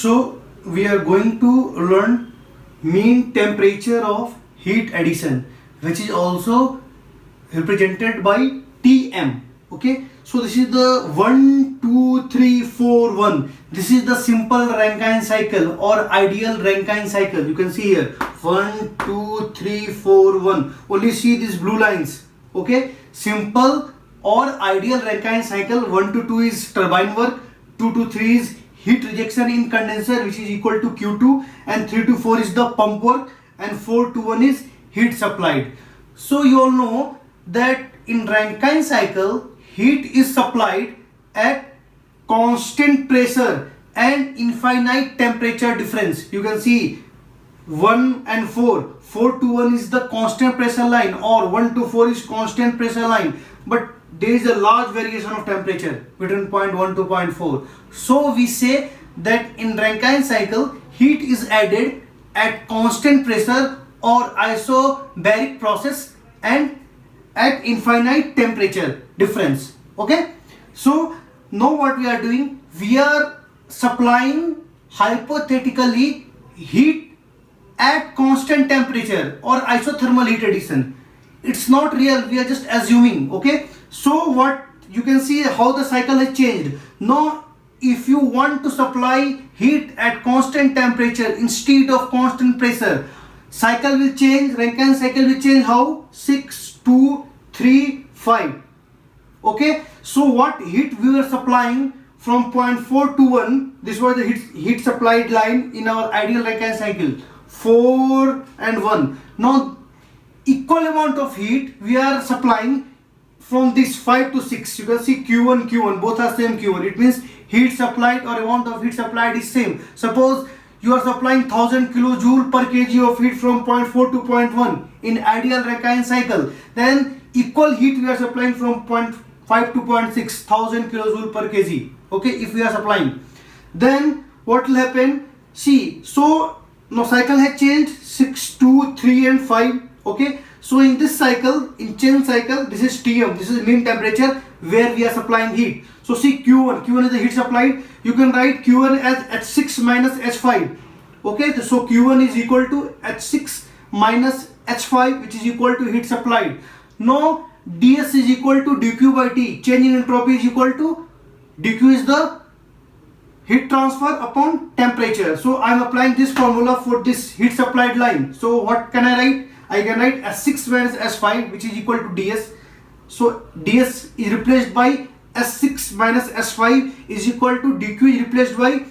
So we are going to learn mean temperature of heat addition, which is also represented by Tm. Okay, so this is the 1 2 3 4 1. This is the simple Rankine cycle or ideal Rankine cycle. You can see here 1 2 3 4 1. Only see these blue lines. Okay, simple or ideal Rankine cycle. 1 to 2 is turbine work, 2 to 3 is heat rejection in condenser, which is equal to Q2, and 3 to 4 is the pump work, and 4 to 1 is heat supplied. So you all know that in Rankine cycle heat is supplied at constant pressure and infinite temperature difference. You can see 1 and 4, 4 to 1 is the constant pressure line, or 1 to 4 is constant pressure line, but there is a large variation of temperature between 0.1 to 0.4. So we say that in Rankine cycle heat is added at constant pressure or isobaric process and at infinite temperature difference. Okay, so now what we are doing, we are supplying hypothetically heat at constant temperature or isothermal heat addition. It's not real, we are just assuming. Okay, so what you can see how the cycle has changed. Now if you want to supply heat at constant temperature instead of constant pressure, cycle will change. Rankine cycle will change. How? 6 2 3 5. Okay, so what heat we were supplying from 0.4 to 1, this was the heat supplied line in our ideal Rankine cycle, 4 and 1. Now equal amount of heat we are supplying from this 5 to 6. You can see Q1 Q1 both are same Q1. It means heat supplied or amount of heat supplied is same. Suppose you are supplying 1000 kilojoule per kg of heat from 0.4 to 0.1 in ideal Rankine cycle, then equal heat we are supplying from 0.5 to 0.6, 1000 kilojoule per kg. Okay, if we are supplying, then what will happen? See, so now cycle has changed, 6 2 3 and 5. Okay, so in this cycle, in change cycle, this is Tm, this is mean temperature where we are supplying heat. So see Q1 is the heat supplied. You can write Q1 as H6 minus H5. Okay, so Q1 is equal to H6 minus H5, which is equal to heat supplied. Now ds is equal to dq by T. Change in entropy is equal to dq is the heat transfer upon temperature. So I am applying this formula for this heat supplied line. So what can I write? I can write S6 minus S5, which is equal to ds. So ds is replaced by S6 minus S5 is equal to dq is replaced by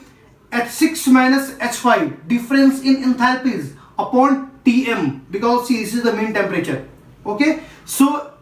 H6 minus H5, difference in enthalpies upon Tm, because see this is the mean temperature. Okay, so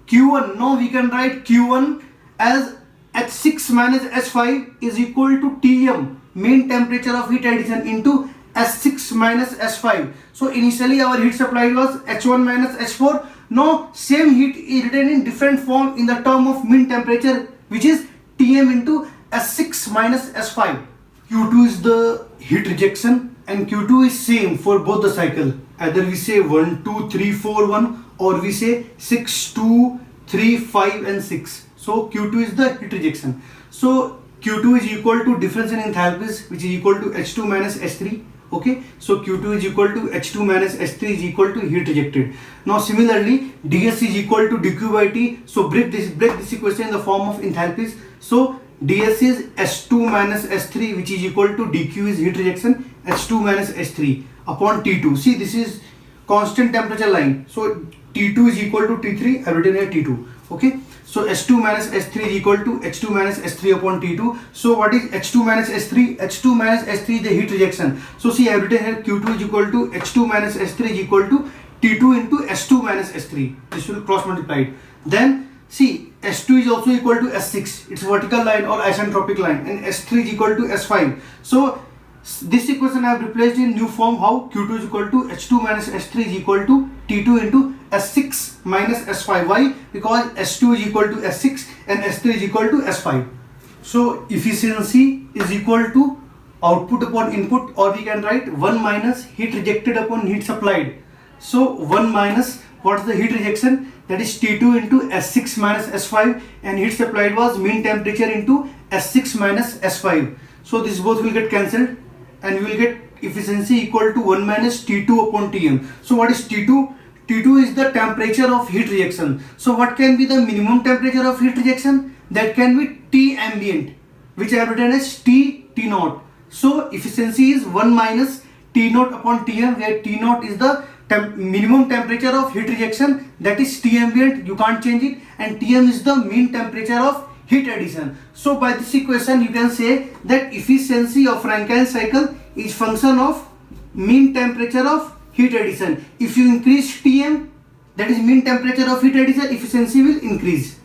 Q1, now we can write Q1 as H6 minus H5 is equal to Tm, mean temperature of heat addition, into S6 minus S5. So initially our heat supply was H1 minus H4. Now same heat is written in different form in the term of mean temperature, which is Tm into S6 minus S5. Q2 is the heat rejection and Q2 is same for both the cycle. Either we say 1 2 3 4 1 or we say 6 2 3 5 and 6. So Q2 is the heat rejection. So Q2 is equal to difference in enthalpies, which is equal to H2 minus H3. Okay, so Q2 is equal to H2 minus H3 is equal to heat rejected. Now similarly ds is equal to dq by T. So break this equation in the form of enthalpies. So ds is H2 minus H3, which is equal to dq is heat rejection, H2 minus H3 upon T2. See, this is constant temperature line. So T2 is equal to T3. I have written here T2. Okay, so H2 minus H3 is equal to H2 minus H3 upon T2. So what is H2 minus H3? H2 minus H3 is the heat rejection. So see, I have written here Q2 is equal to H2 minus H3 is equal to T2 into H2 minus H3. This will cross multiplied. Then see, S2 is also equal to S6. It's vertical line or isentropic line, and S3 is equal to S5. So this equation I have replaced in new form. How? Q2 is equal to H2 minus S3 is equal to T2 into S6 minus S5. Why? Because S2 is equal to S6 and S3 is equal to S5. So efficiency is equal to output upon input, or we can write 1 minus heat rejected upon heat supplied. So 1 minus what is the heat rejection? That is T2 into S6 minus S5, and heat supplied was mean temperature into S6 minus S5. So this both will get cancelled and we will get efficiency equal to 1 minus T2 upon Tm. So what is T2? T2 is the temperature of heat rejection. So what can be the minimum temperature of heat rejection? That can be T ambient, which I have written as T naught. So efficiency is 1 minus T naught upon Tm, where T naught is the minimum temperature of heat rejection, that is T ambient, you can't change it, and Tm is the mean temperature of heat addition. So by this equation you can say that efficiency of Rankine cycle is function of mean temperature of heat addition. If you increase Tm, that is mean temperature of heat addition, efficiency will increase.